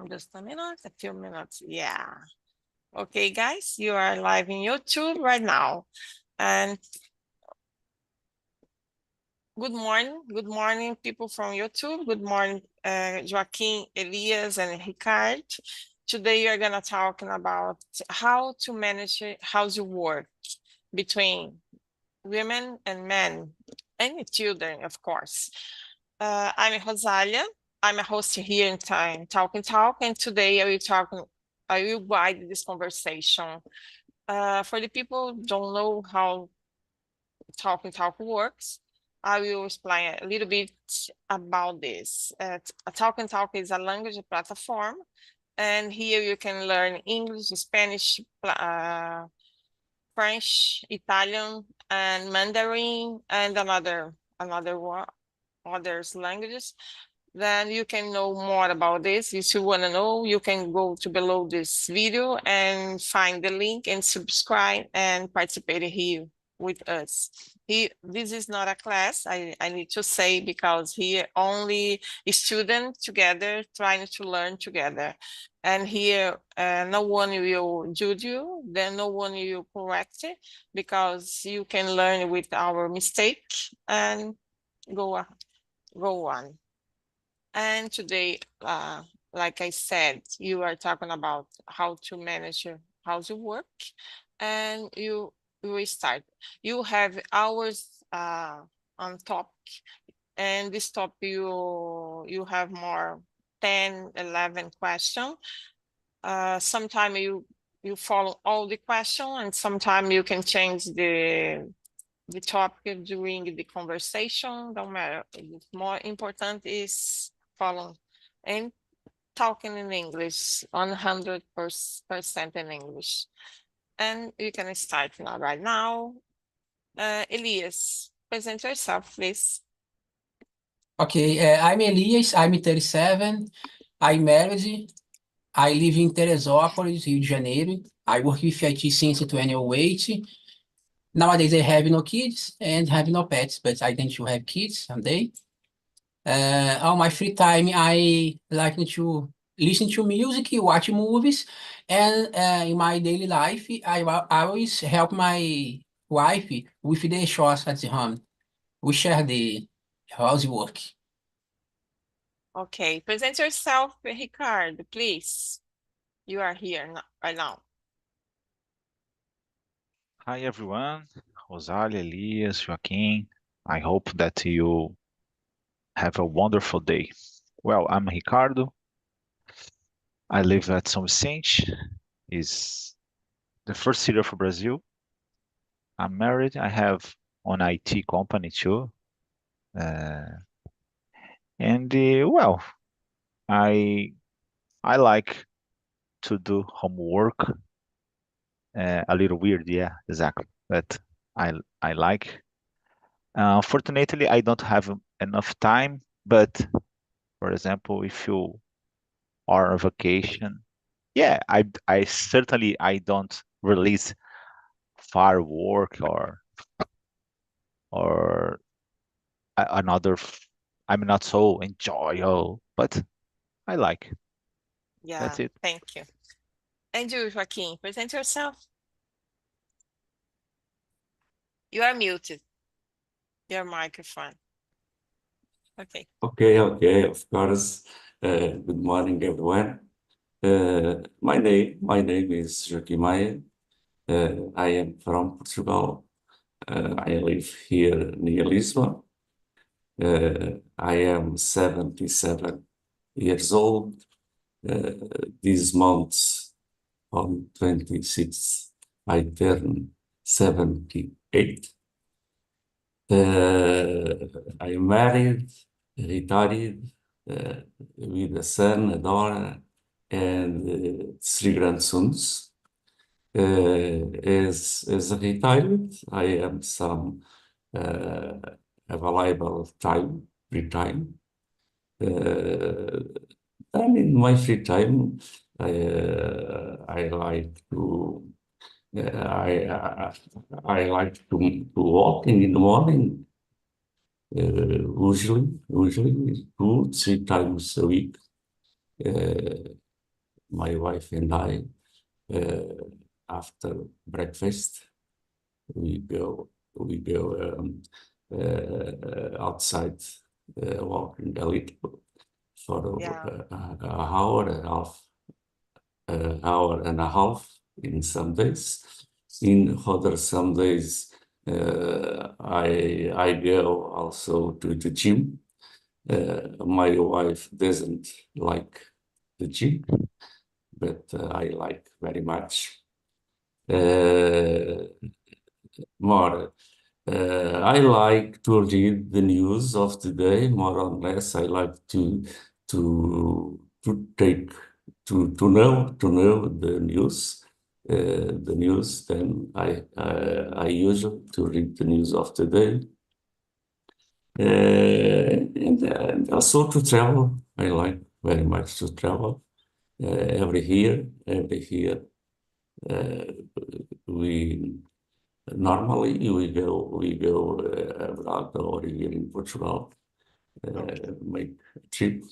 Just a minute, a few minutes. Yeah. Okay, guys, you are live in YouTube right now. And good morning, people from YouTube. Good morning, Joaquim, Elias, and Ricard. Today, you're gonna talking about how to manage housework between women and men, and children, of course. I'm Rosalia. I'm a host here in Time Talking Talk, and today I will guide this conversation. For the people who don't know how Talking Talk works, I will explain a little bit about this. Talking Talk is a language platform, and here you can learn English, Spanish, French, Italian, and Mandarin, and others languages. Then you can know more about this. If you want to know, you can go to below this video and find the link and subscribe and participate here with us. This is not a class, I need to say, because here only students together trying to learn together. And here no one will judge you, then no one will correct it, because you can learn with our mistake and go, go on. And today, like I said, you are talking about how to manage your housework, and you will start. You have hours on top, and this topic you have more 10, 11 questions. Sometimes you follow all the question, and sometimes you can change the topic during the conversation. Don't matter. More important is follow and talking in English, 100% in English. And you can start now, right now. Elias, present yourself, please. Okay, I'm Elias, I'm 37, I'm married, I live in Teresópolis, Rio de Janeiro. I work with IT since 2008. Nowadays I have no kids and have no pets, but I intend to have kids someday. On my free time, I like to listen to music, watch movies, and in my daily life, I always help my wife with the chores at home. We share the housework. Okay, present yourself, Ricardo, please. You are here right now. Hi everyone, Rosalia, Elias, Joaquim. I hope that you have a wonderful day. Well, I'm Ricardo. I live at São Vicente. Is the first city of Brazil. I'm married. I have an IT company too. Uh, and well, I I like to do homework. A little weird, yeah, exactly. But I like. Fortunately, I don't have enough time. But for example, if you are on vacation, yeah, I certainly I don't release firework or another. I'm not so enjoyable, but I like. Yeah, That's it. thank you. And you, Joaquim, present yourself. You are muted. Your microphone. Okay. Okay, of course. Good morning, everyone. My name is Joaquim Maia. I am from Portugal. I live here near Lisbon. I am 77 years old. This month, on 26th, I turn 78. I am married, retired, with a son, a daughter, and three grandsons. As a retired, I have some available time, free time. And in my free time, I like to I like to walking in the morning. Usually 2, 3 times a week. my wife and I, after breakfast, we go outside, walking a little for Yeah. an hour and a half, hour and a half in some days. In other some days, I go also to the gym. My wife doesn't like the gym, but I like very much. More. I like to read the news of the day, more or less. I like to know the news. Then I usually to read the news of the day, and also to travel. I like very much to travel. Every year, uh, we normally we go abroad or here in Portugal, Okay. make a trip.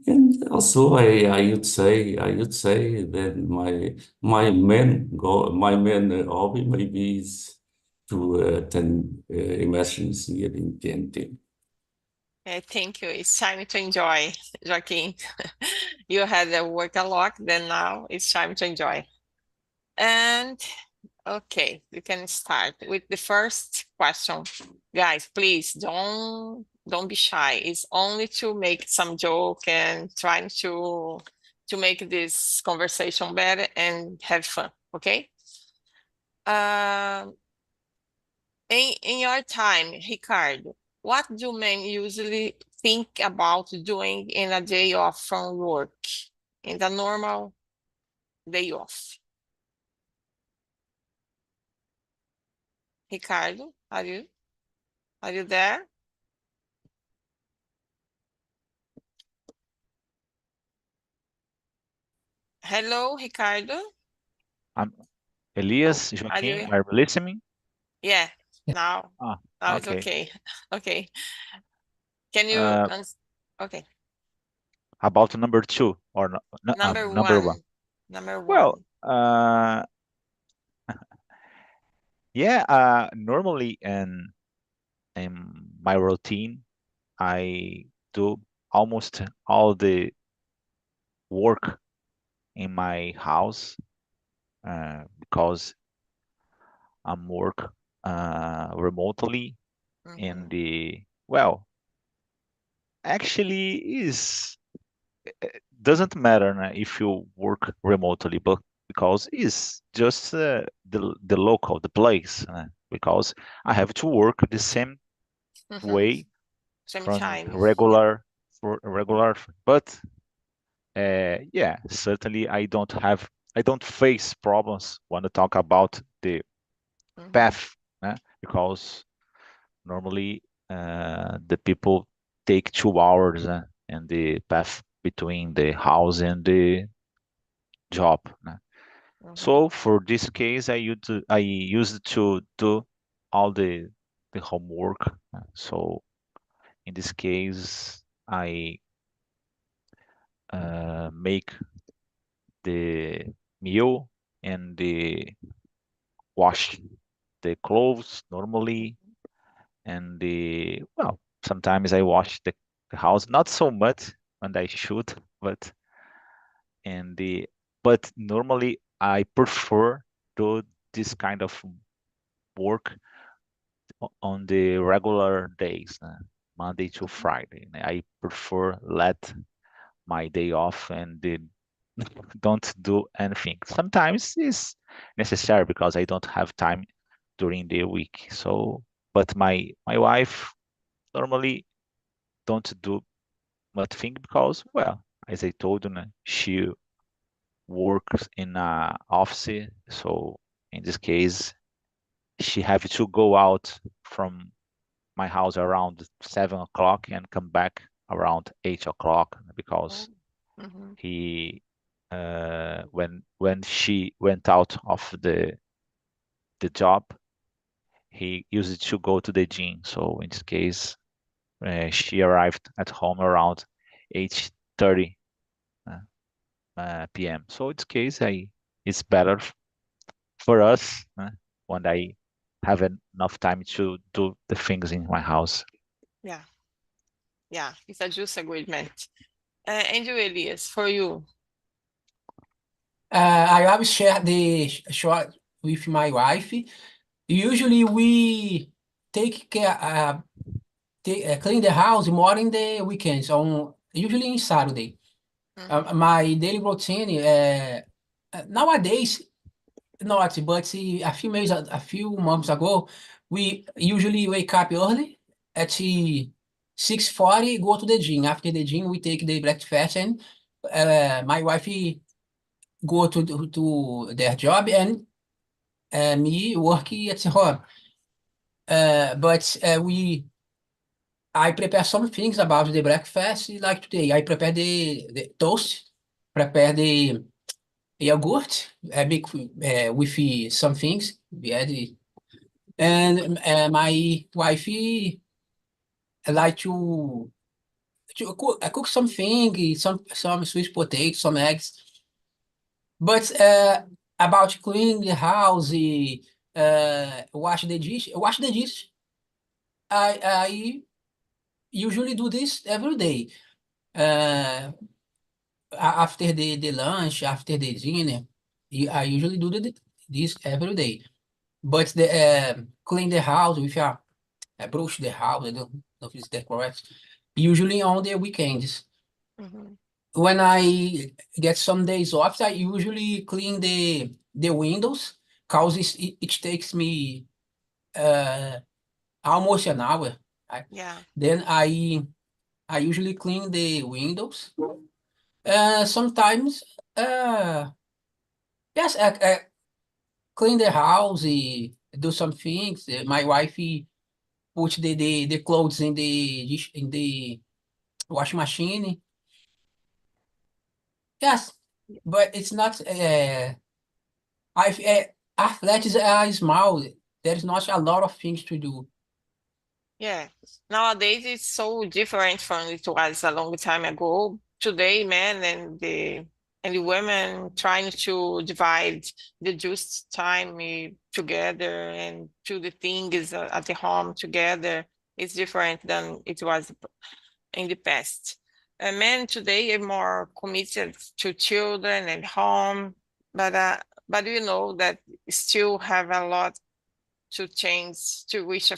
And also, I would say that my main hobby maybe is to attend immersions here in TNT. Thank you. It's time to enjoy, Joaquin. You had to work a lot, then now it's time to enjoy. And okay, we can start with the first question. Guys, please don't be shy. It's only to make some joke and trying to make this conversation better and have fun, okay? Um, in your time, Ricardo, what do men usually think about doing in a day off from work, in the normal day off? Ricardo, are you there? Hello, Ricardo. I'm Oh, Elias, are Joaquim, you? are you listening? Yeah, Yeah. now Ah, now it's okay. okay. Okay. Can you Uh, okay. about number two or Number number one. one. Number Well, one. yeah. Normally in my routine, I do almost all the work in my house because I'm work remotely in Mhm. the well, actually is doesn't matter if you work remotely, but because it's just the local, the place, because I have to work the same Mhm. way Same from time. Yeah. regular, but yeah, certainly I don't face problems when I talk about the Mhm. path, because normally the people take 2 hours in the path between the house and the job. Mhm. So for this case, I used to do all the homework. So in this case, I make the meal and the wash the clothes normally, and the well, sometimes I wash the house, not so much when I should, but and the but normally I prefer do this kind of work on the regular days, Monday to Mhm. Friday. I prefer let my day off and don't do anything. Sometimes it's necessary because I don't have time during the week. So, but my wife normally don't do much thing because, well, as I told you, she works in a office. So in this case, she have to go out from my house around 7 o'clock and come back around 8 o'clock Oh. because Mhm. he when she went out of the job, he used to go to the gym. So in this case, she arrived at home around 8:30. Uh, p.m. So in this case, it's better for us when I have enough time to do the things in my house. Yeah, yeah, it's a just agreement. And you, Elias, for you? I always share the short with my wife. Usually we take care, clean the house more in the weekends, usually in Saturday. Mhm. My daily routine, nowadays, not, but a few months ago, we usually wake up early at 6:40, go to the gym. After the gym, we take the breakfast, and my wife go to their job, and me work at home. But I prepare some things about the breakfast, like today. I prepare the toast, prepare the yogurt, make with some things. We add and my wife like to cook something, some sweet potatoes, some eggs. But about cleaning the house, wash the dish. I usually do this every day. Uh, After the lunch, after the dinner, I usually do this every day. But the clean the house with brush the house, I don't know if it's that correct. Usually on the weekends. Mhm. When I get some days off, I usually clean the windows, cause it takes me uh, almost an hour. Yeah, Then I usually clean the windows. Sometimes, yes, clean the house, do some things. My wife put the clothes in the washing machine. Yes, but it's not. Athletics are small. There's not a lot of things to do. yeah. Nowadays it's so different from it was a long time ago. Today, men and the women trying to divide the just time together and do the things at the home together. It's different than it was in the past. Men today are more committed to children and home, but you know that still have a lot to change to reach a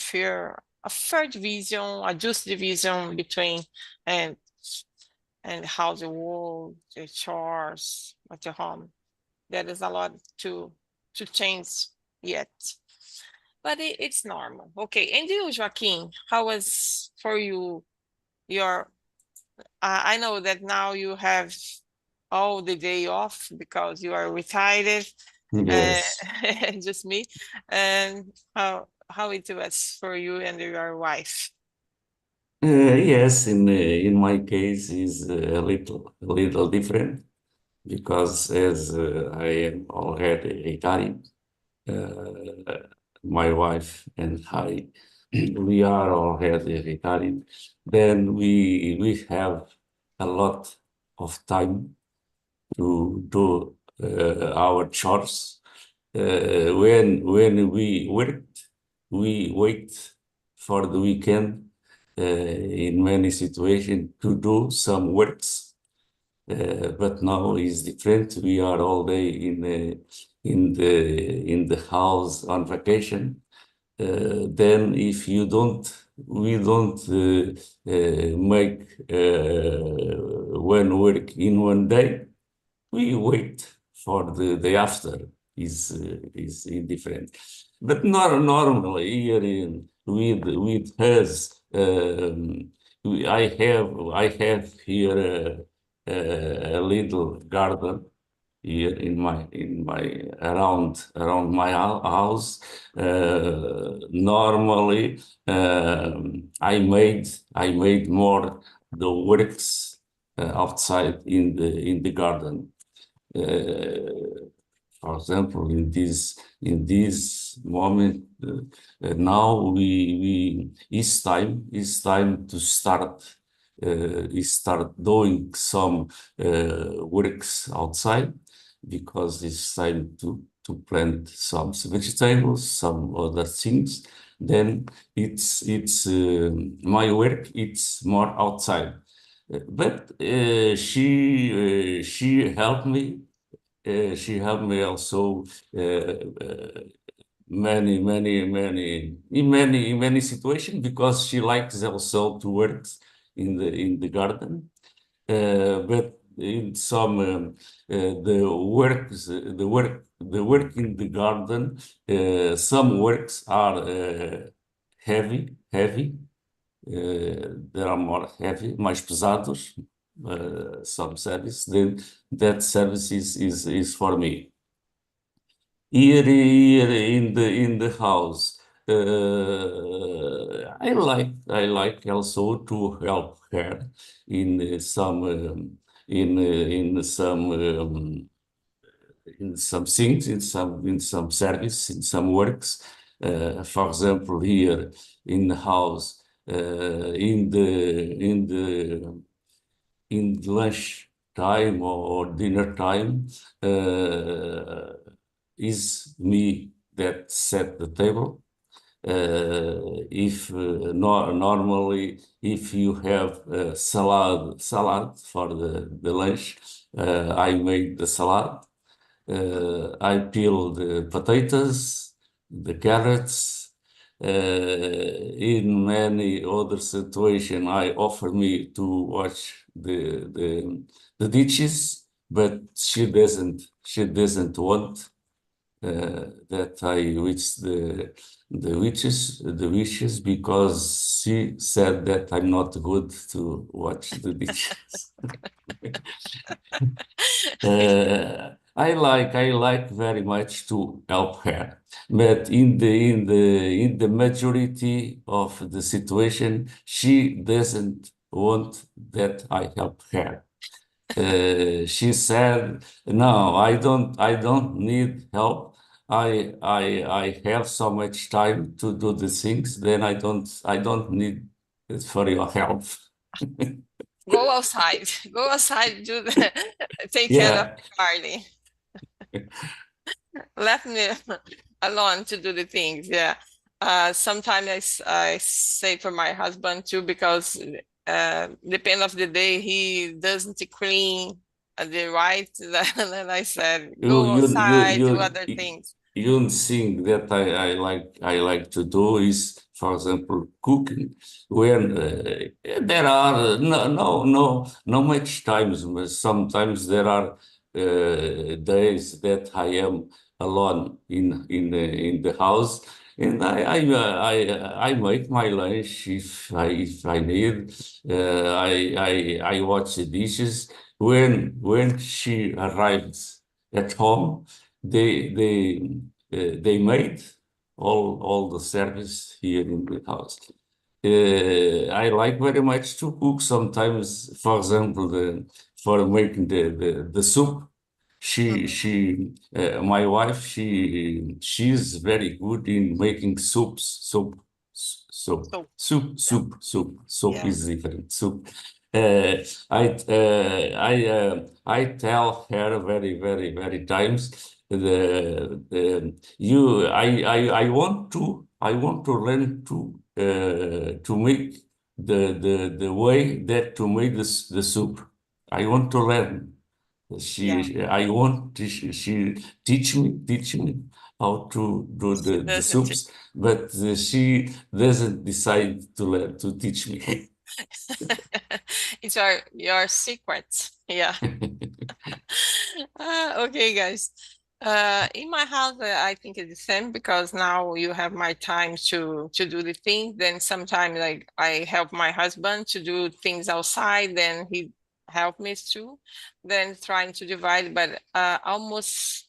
third vision, a just division between and and how the world, the chores at the home. There is a lot to change yet. But it's normal. Okay. And you, Joaquin, how was for you your I know that now you have all the day off because you are retired, uh, Yes. just me. And how it was for you and your wife? Yes, in my case is a little different because as I am already retired, uh, my wife and I we are already retired. Then we have a lot of time to do our chores. When we worked, we wait for the weekend in many situations to do some works. But now is different. We are all day in the house on vacation. Then if you don't, we don't make one work in one day. We wait for the day after is indifferent. But normally here with us, I have here a little garden here in my around my house. Normally, I made more the works outside in the garden. For example, in this moment, now it's time to start he start doing some works outside because it's time to plant some vegetables, some other things. Then it's my work. It's more outside, but she helped me. She helped me also in many situations because she likes also to work in the garden. But in some the work in the garden, some works are heavy. They are more heavy, mais pesados. Some service, then that service is for me. Here in the house, I like also to help her in some in some things, in some service, in some works. For example, here in the house, in the lunch time or dinner time, is me that set the table. If normally if you have salad for the lunch, I make the salad. I peel the potatoes, the carrots. In many other situations, I offer me to watch the dishes, but she doesn't want that I reach the wishes because she said that I'm not good to watch the dishes. I like very much to help her, but in the majority of the situation, she doesn't want that I help her. She said, "No, I don't need help. I have so much time to do the things. Then I don't need it for your help." Go outside. Go outside. Take care of Yeah. the party. Left me alone to do the things. Yeah. Sometimes I say for my husband too, because depend of the day, he doesn't clean the right. And I said, You go you you outside, do you other things. you thing that I like to do is, for example, cooking. When there are no much times, but sometimes there are days that I am alone in the house, and I make my lunch if I need. I watch the dishes. When she arrives at home, they made all the service here in the house. I like very much to cook sometimes, for example, for making the soup. My wife, she's very good in making soup. So Soup yeah. is different. Soup. I tell her very times I want to learn to make the way that to make the soup. I want to learn. I want she teach me how to do the Doesn't soups, but she doesn't decide to learn to teach me. it's your secret. Yeah. Okay, guys. In my house, I think it's the same because now you have my time to do the thing. Then sometimes like I help my husband to do things outside, then he help me too. Then trying to divide, but almost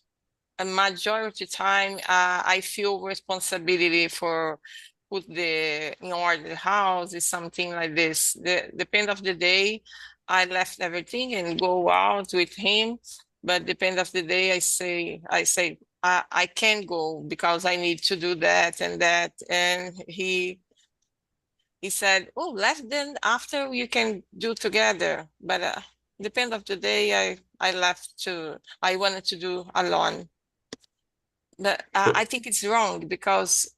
a majority time I feel responsibility for put in order the house is something like this. Depend of the day, I left everything and go out with him. But depend of the day, I say I can't go because I need to do that, and he He said, "Oh, left then after you can do together." But depend of the day, I wanted to do alone. But I think it's wrong because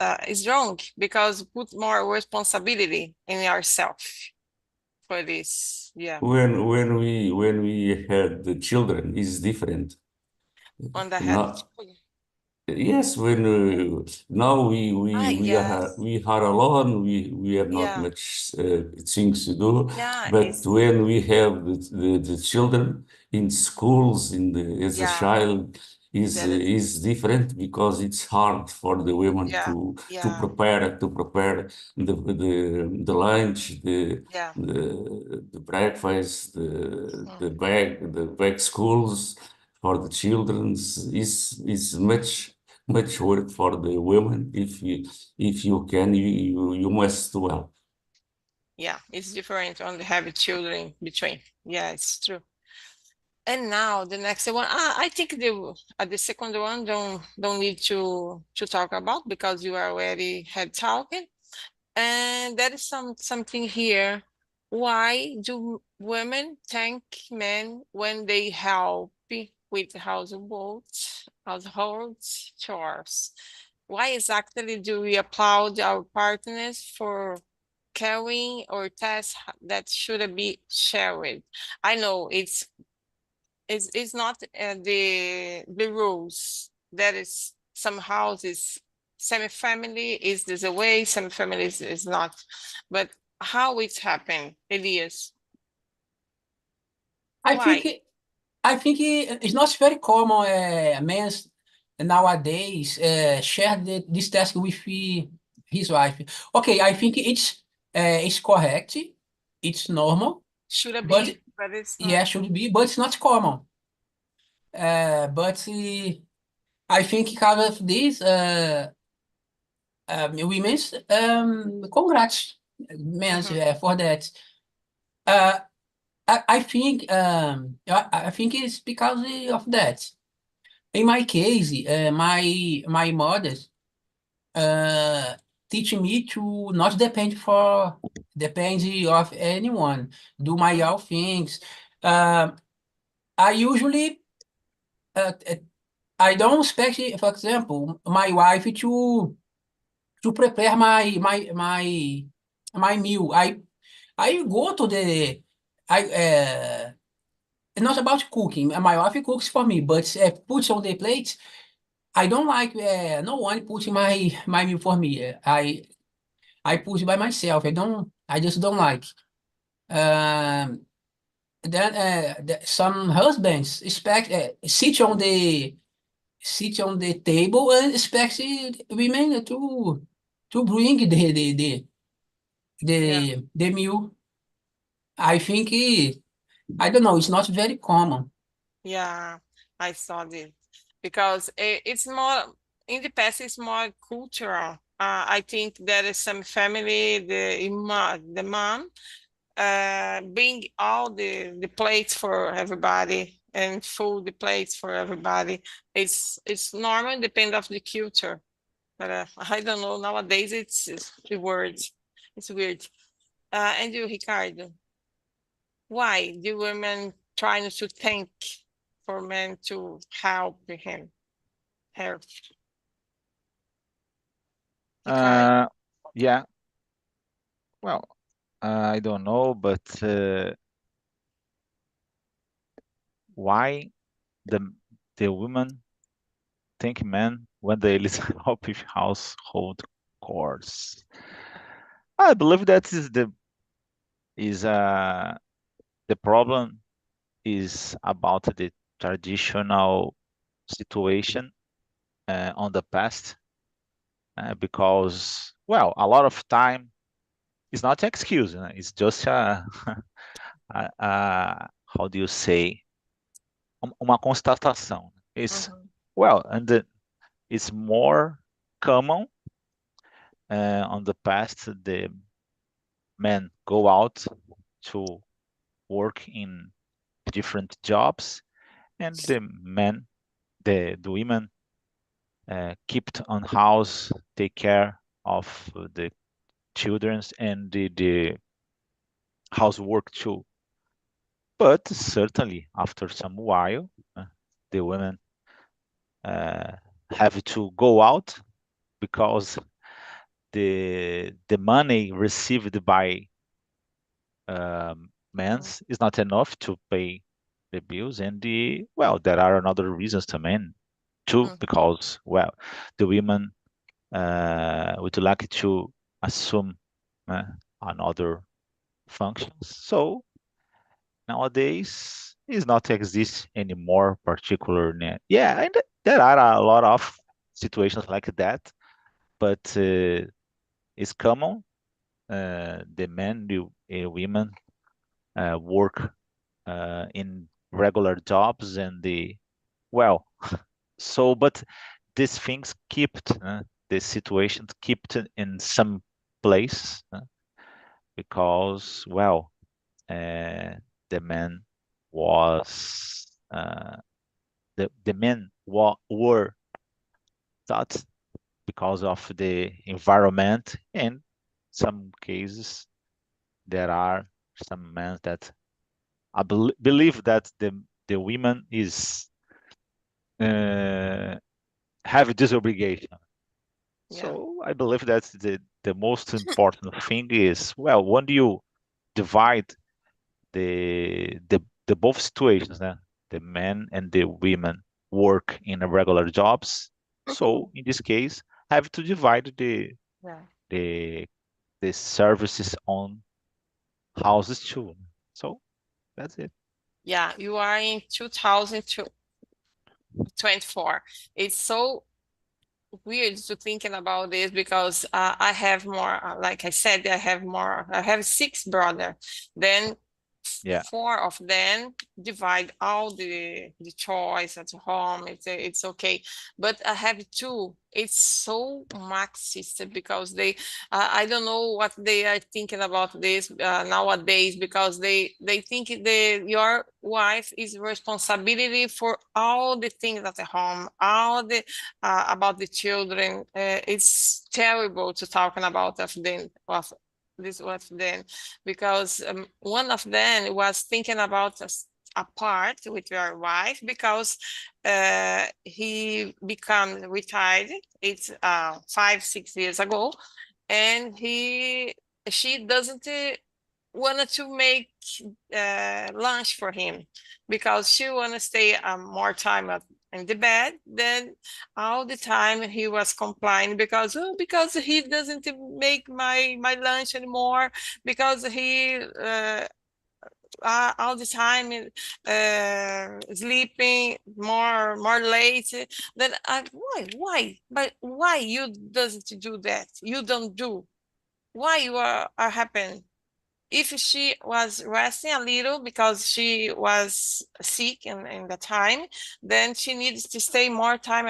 put more responsibility in yourself for this. Yeah, When we had the children is different. on the head. Not Yes, when now Yes. we are alone, we have not Yeah. much things to do. Yeah. But when we have the children in schools, as a Yeah. child, is different because it's hard for the women Yeah. to Yeah. prepare the lunch, Yeah. the breakfast, the bag schools for the children is much work for the women. If you can, you must do well. Yeah. It's different on the having children between. Yeah, it's true. And now the next one, I think the second one don't need to talk about because you already had talking. And there is something here. Why do women thank men when they help with household chores? Why exactly do we applaud our partners for caring or tasks that should be shared? I know it's not the rules. There is some houses, semi-family is this a way, some families is not. But how it's happened, Elias? I Why? think it's not very common. Men nowadays share this task with his wife. Okay, I think it's correct. It's normal, Should it but be? But it's not. yeah, should be, but it's not common. But I think because of this, women's congrats, men Mhm. for that. Uh, I think I think it's because of that. In my case, my mother uh, teach me to not depend of anyone. Do my Mhm. own things. Uh, I usually I don't expect, for example, my wife to prepare my meal. I go to the I it's not about cooking. My wife cooks for me, but puts on the plate. I don't like no one putting my meal for me. I put it by myself. I just don't like. Um, then some husbands expect sit on the table and expect women to bring Yeah, the meal. I think I don't know. It's not very common. yeah, I saw this because it's more in the past. It's more cultural. I think there is some family, the mom bring all the plates for everybody and food the plates for everybody. It's normal, depend of the culture. But I don't know. Nowadays, it's the words. It's weird. And you, Ricardo, why do women trying to think for men to help him? Help, Ricardo. Uh, yeah, well, I don't know, but why the the women think men when they help with household chores? I believe that is the problem is about the traditional situation on the past because well a lot of time is not an excuse, it's just how do you say uma constatação. It's Mhm. well, and it's more common on the past. The men go out to work in different jobs, and the women keep on house, take care of the children's and the housework too. But certainly, after some while, the women have to go out because the money received by men's is not enough to pay the bills, and there are another reasons to men too, because the women would like to assume another functions. So nowadays is not exist anymore, particularly. Yeah, and there are a lot of situations like that, but it's common. The men, the women work in regular jobs, and well, so but these things kept the situation kept in some place because the man was the men were taught because of the environment. In some cases there are some men that I believe that the women is have this obligation. Yeah. So I believe that the most important thing is when you divide the both situations, the men and the women work in regular jobs. So in this case, have to divide Yeah. the the services on houses too. So that's it. Yeah, you are in 2024. It's so weird to thinking about this because I have more, like I said, I have six brothers. Then Yeah. four of them divide all the chores at home. It's okay, but I have two. It's so marxist because they I don't know what they are thinking about this nowadays, because they think your wife is responsibility for all the things at the home, all the about the children. It's terrible to talking about of them of this was then, because one of them was thinking about apart with your wife because he become retired. It's 5-6 years ago, and she doesn't wanted to make lunch for him because she want to stay more time in the bed. Then all the time he was complaining because he doesn't make my lunch anymore, because he all the time sleeping more late. Then why but why you doesn't do that, you don't do, why you are happy? If she was resting a little because she was sick in the time, then she needs to stay more time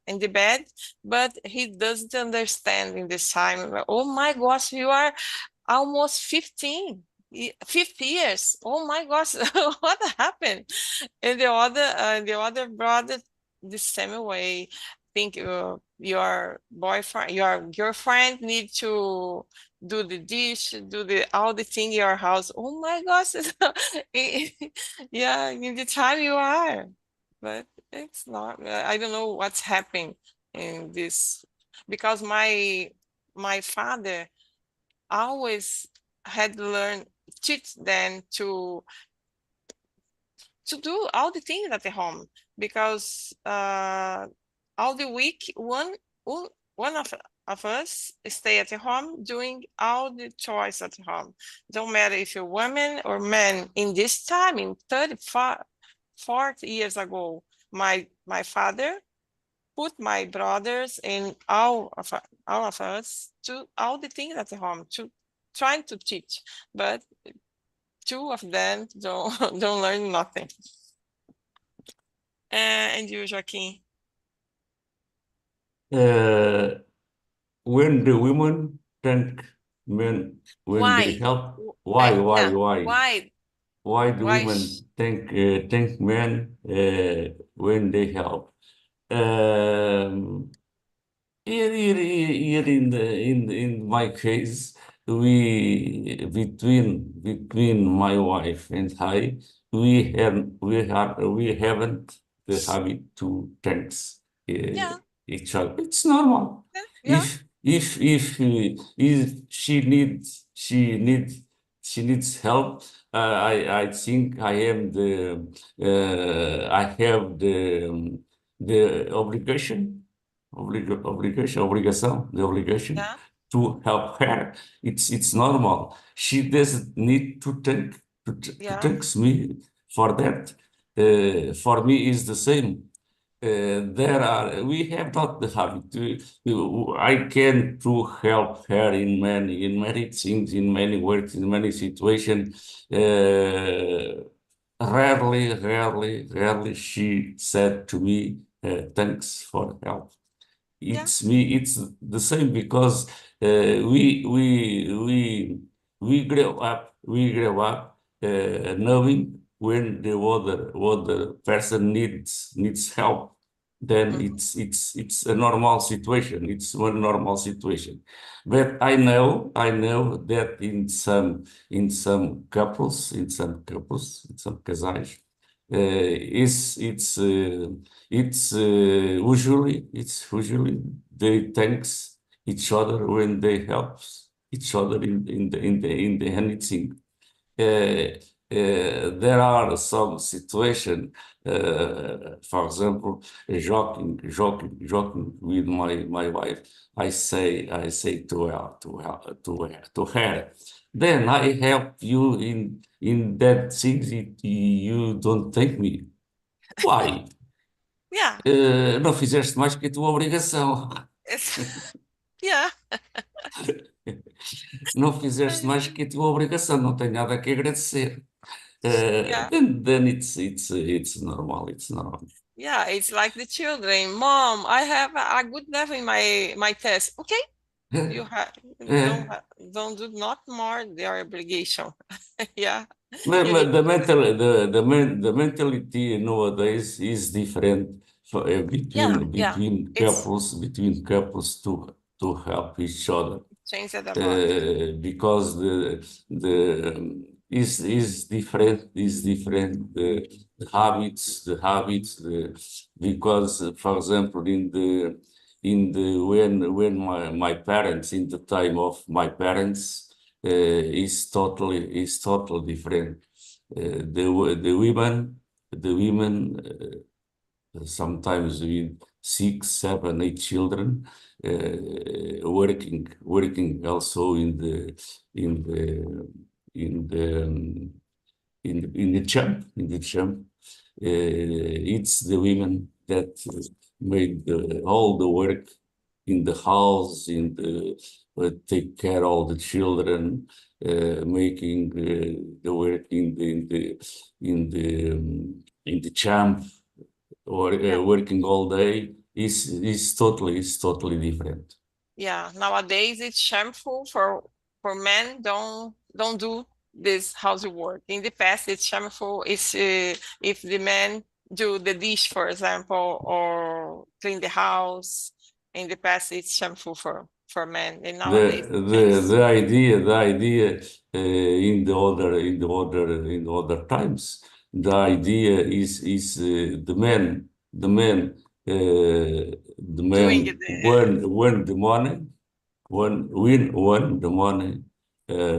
in the bed. But he doesn't understand in this time. Oh my gosh, you are almost 50 years. Oh my gosh, what happened? And the other brother the same way. Think your boyfriend, your girlfriend need to do the dish, do all the thing in your house. Oh my gosh, yeah, in the time you are, but it's not. I don't know what's happening in this, because my father always had learned teach them to do all the things at the home, because all the week one of us stay at the home doing all the chores at home. Don't matter if you're woman or man. In this time, in 35, 40 years ago, my father put my brothers and all of us to all the things at the home, to trying to teach, but two of them don't don't learn nothing. And you, Joaquin? When the women thank men when they Why? help, why, why, Yeah, why? why? Why do Why? women thank men when they help? Um, here in my case, between my wife and I, we haven't the habit to thanks Yeah. each other. It's normal. Yeah. If she needs help, I think I am I have the obligation Yeah. to help her. It's normal. She doesn't need to Yeah. thanks me for that. For me is the same. We have not the habit. I can to help her in many things, in many works, in many situations. Rarely she said to me, thanks for help. Yeah. It's the same because we grow up knowing when the other person needs help. Then Mhm. it's a normal situation. It's one normal situation. But I know that in some couples, in some casais, it's usually they thanks each other when they help each other in the anything. There are some situation, for example, joking with my wife. I say to her, then I help you in that things you don't take me. Why? Yeah. Não fizeste mais que a tua obrigação. It's yeah. Não fizeste mais que a tua obrigação. Não tenho nada que agradecer. Yeah. Then it's normal. It's normal. Yeah. It's like the children. Mom, I have a good level in my test. Okay. You have don't do not more their obligation. Yeah. You need The mentality nowadays is different between it's couples to help each other. changed a lot. Because the is different the habits because for example in the when my parents in the time of my parents is totally different. The women sometimes with 6, 7, 8 children, working also in the champ. It's the women that made all the work in the house, take care of the children, making the work in the champ or working all day is totally different. Yeah, nowadays it's shameful for men don't do this housework. In the past, it's shameful if the men do the dish, for example, or clean the house. In the past, it's shameful for men, and nowadays it changed. The idea in the other times, the idea is the man Doing won the money won the money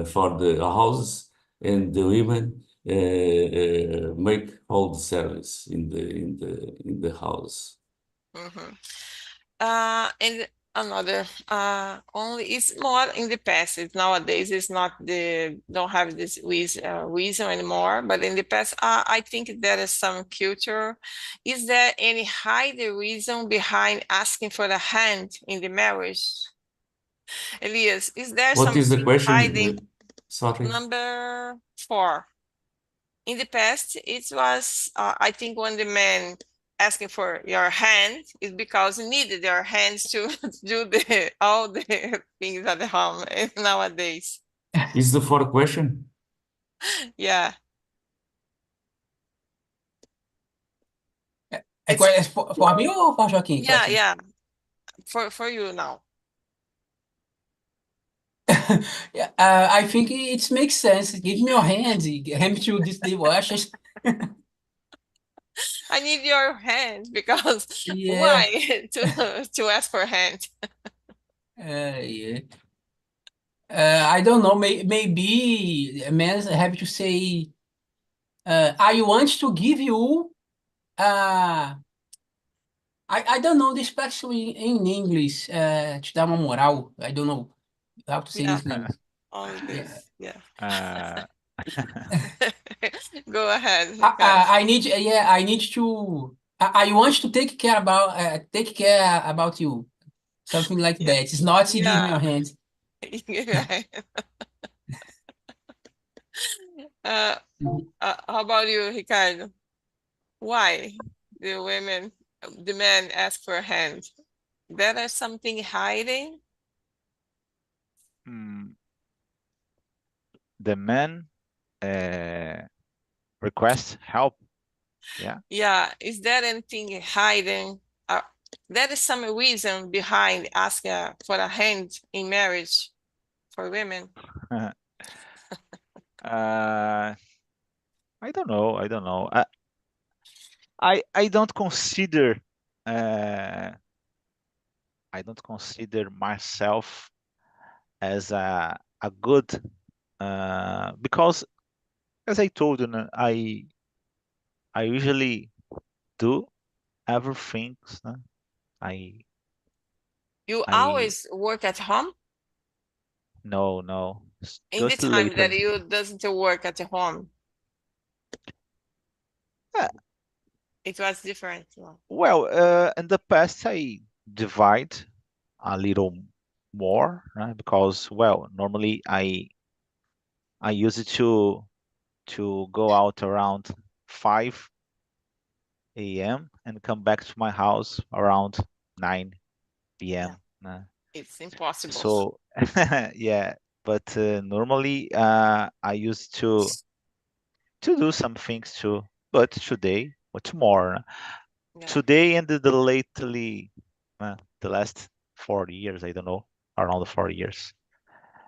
for the house, and the women make all the service in the house. Mhm. And another only it's more in the past. Nowadays it's not don't have this reason anymore. But in the past, I think there is some culture. Is there any hidden reason behind asking for a hand in the marriage? Elias, is there What is the something hiding? question? Sorry. Number 4. In the past, it was, I think, when the man asking for your hand is because he needed your hands to do all the things at the home. And nowadays, Is the fourth question? yeah, É for mim ou for Joaquim? yeah, for you now. Yeah, I think it makes sense. Give me your hand. Hand me to this dishwashers. I need your hand because Yeah. why to ask for a hand? Yeah. I don't know. Maybe men have to say, I want to give you. Uh, I don't know the expression in English. Te dar uma moral. I don't know how to say Yeah, this in English. all Yeah. this. Yeah. Uh, Go ahead, Ricardo. I need. Yeah. I need to. I want to take care about you. Something like Yeah. that. It's not to give me Yeah. your hand. Uh, how about you, Ricardo? Why do the men ask for a hand? There is something hiding? mm, the man uh, requests help. Yeah. Yeah, is there anything hiding? There is some reason behind asking for a hand in marriage for women. Uh, I don't know. I don't know. I don't consider uh, I don't consider myself as a good because as I told you, I usually do everything. I You I always work at home? no, In the just time that lately. you doesn't work at home, Uh, it was different. Yeah. well, in the past I divide a little more, right? Because well, normally I use it to go out around 5 a.m. and come back to my house around 9 Yeah, p.m. it's impossible. So yeah, but normally I used to do some things too, but today or tomorrow, Yeah. today and the last 40 years, I don't know, around the 40 years.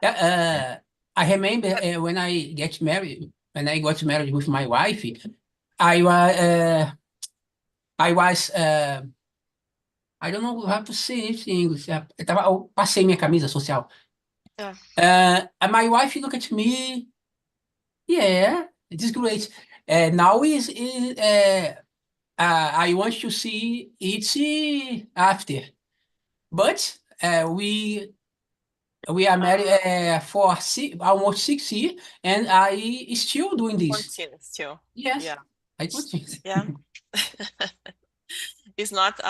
Yeah. Yeah, I remember when when I got married with my wife, I was, I was, I don't know how to say it in English. Eu passei minha camisa social. Yeah. My wife looked at me, yeah, it is great. Now I want to see it after. But we are married for almost 6 years, and I still doing this. Continue still. Yes, Yeah. I continue. Yeah. It's not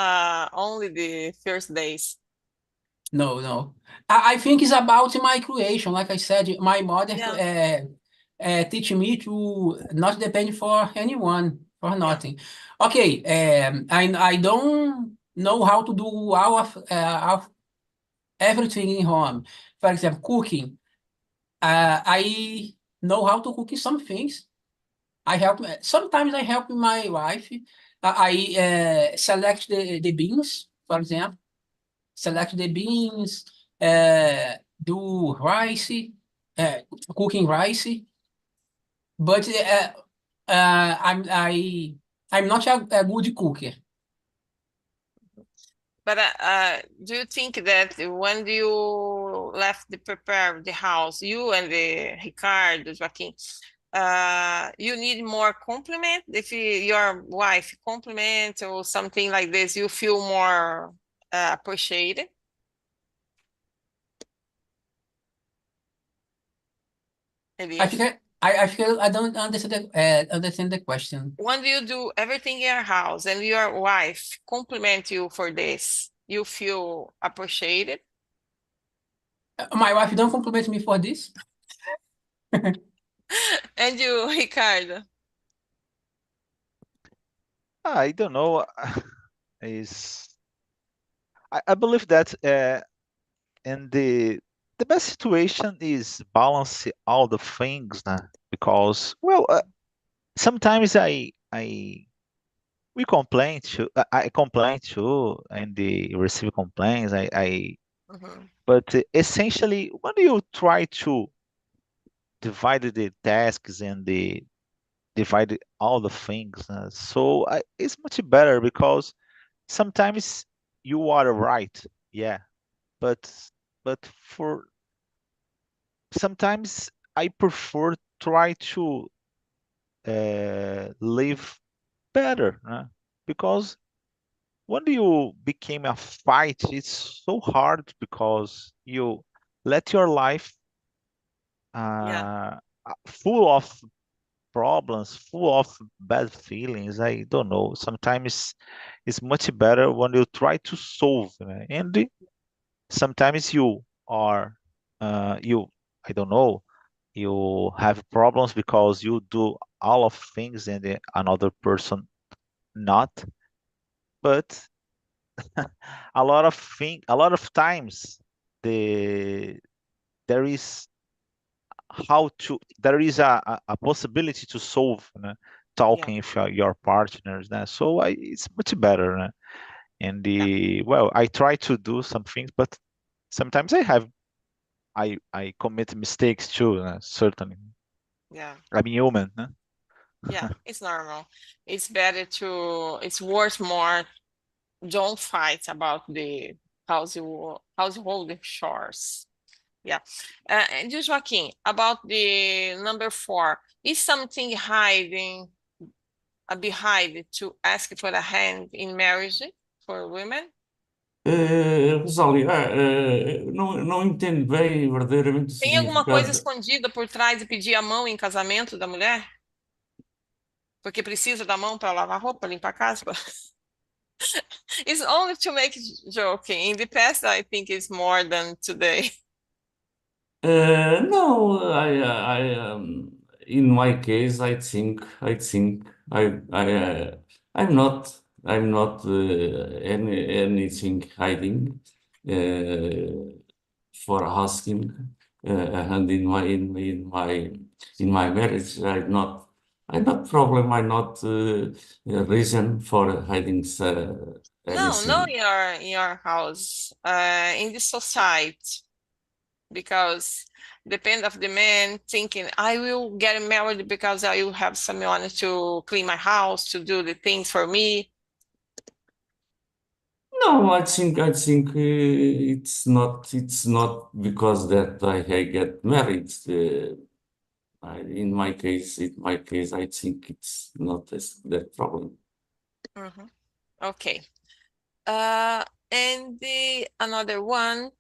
only the first days. No, no. I think it's about my creation. Like I said, my mother Yeah. teach me to not depend for anyone, for Yeah. nothing. Okay, I don't know how to do of everything in home. For example, cooking. I know how to cook some things. Sometimes I help my wife. I select the beans, for example. Select the beans, do rice, uh, cooking rice. But I'm not a good cooker. But do you think that when you left the prepare the house, you and the Ricardo, Joaquim, you need more compliment? If your wife compliment or something like this, you feel more appreciated? I Elias? think I don't understand the question. When you do everything in your house and your wife compliment you for this, you feel appreciated? My wife don't compliment me for this. And you, Ricardo? I don't know. Is I believe that and the best situation is balance all the things, because well, sometimes I we complain too. I complain too, and the receive complaints. I Mhm. But essentially, when you try to divide the tasks and the divide all the things, it's much better because sometimes you are right, yeah, but for sometimes I prefer try to live better, because when you became a fight, it's so hard because you let your life Yeah, full of problems, full of bad feelings. I don't know. Sometimes it's much better when you try to solve, and sometimes you are, you, I don't know, you have problems because you do all of things and another person not. But a lot of times the there is there is a possibility to solve, yeah, talking with your partners, so it's much better, and yeah, I try to do some things, but sometimes I commit mistakes too, certainly. yeah, I'm human, yeah. It's normal. It's better to, it's worth more. Don't fight about the household chores. Yeah. And just Joaquin, about the number 4, is something hiding behind to ask for a hand in marriage for women? Rosália, não entendo bem verdadeiramente o Tem alguma coisa significado. escondida por trás de pedir a mão em casamento da mulher? Porque precisa da mão para lavar roupa, limpar a casa? It's only to make joking. In the past, I think it's more than today. No, in my case, I think, I'm not, anything hiding, for asking a hand in my marriage. I'm not problem. I'm not a reason for hiding No, no, anything. in your house, in the society, because depend of the man thinking I will get married because I will have someone to clean my house, to do the things for me. No, it's not because that I get married. In my case, I think it's not that problem. Mhm. Okay. And the another one,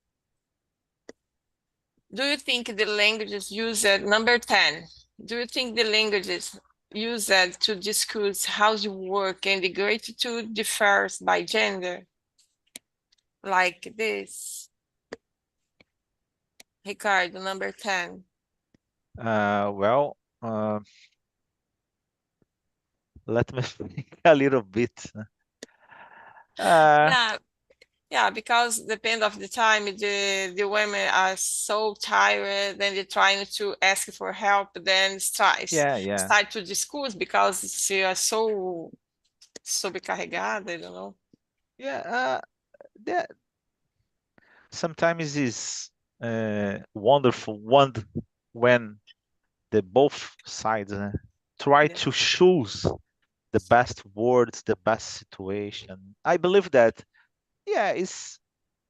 do you think the languages used at number 10, do you think the languages used to discuss how you work and the gratitude differs by gender? Like this. Ricardo, number 10. well, let me think a little bit. uh Yeah, yeah, because depend of the time, the women are so tired, then they're trying to ask for help, then yeah. start to discuss because she are so sobrecarregada, I don't know. Yeah, that sometimes is wonderful when the both sides try Yeah. to choose the best words, the best situation. I believe that, yeah, it's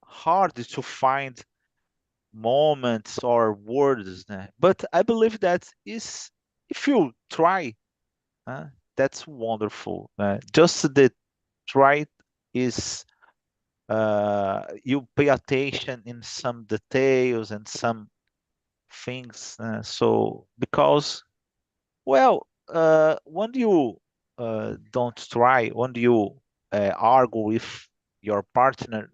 hard to find moments or words, but I believe that is if you try, uh, that's wonderful. Just the try is you pay attention in some details and some things. So because, when you don't try, when you argue with your partner,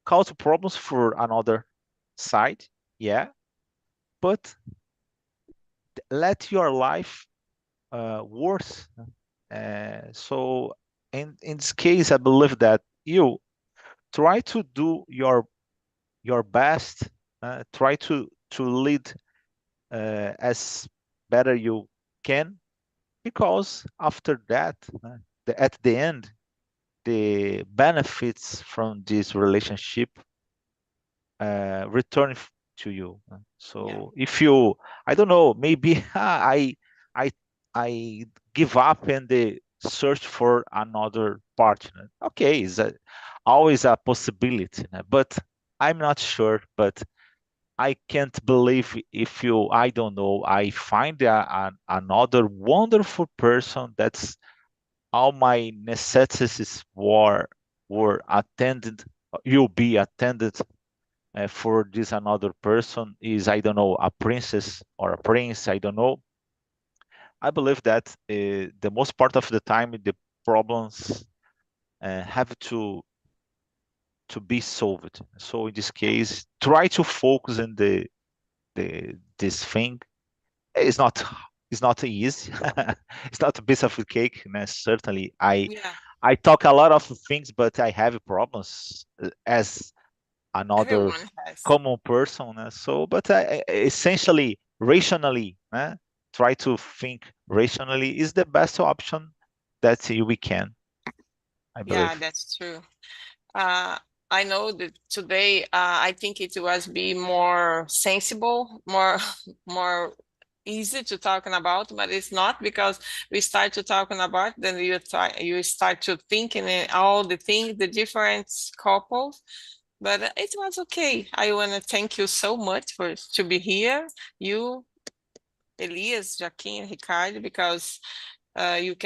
cause problems for another side, yeah, but let your life worse. So in this case, I believe that you try to do your best, try to lead as better you can, because after that, at the end, the benefits from this relationship return to you. So if you, I don't know, maybe I I give up and search for another partner. Okay, it's always a possibility, but I'm not sure. But I can't believe if you, I don't know, I find another wonderful person that's all my necessities were attended, will be attended for this another person is, I don't know, a princess or a prince, I don't know. I believe that the most part of the time the problems have to be solved. So in this case, try to focus on this thing. It's not it's not easy. It's not a piece of cake. Certainly, Yeah, I talk a lot of things, but I have problems as another everyone has. common person. So, but essentially, rationally, try to think rationally is the best option that we can, I Yeah, believe. that's true. Uh, I know that today, I think it was be more sensible, more more easy to talking about, but it's not because we start to talking about, then you start to thinking in all the things, the different couples. But it was okay. I want to thank you so much for to be here, you, Elias, Joaquim, Ricardo, because you can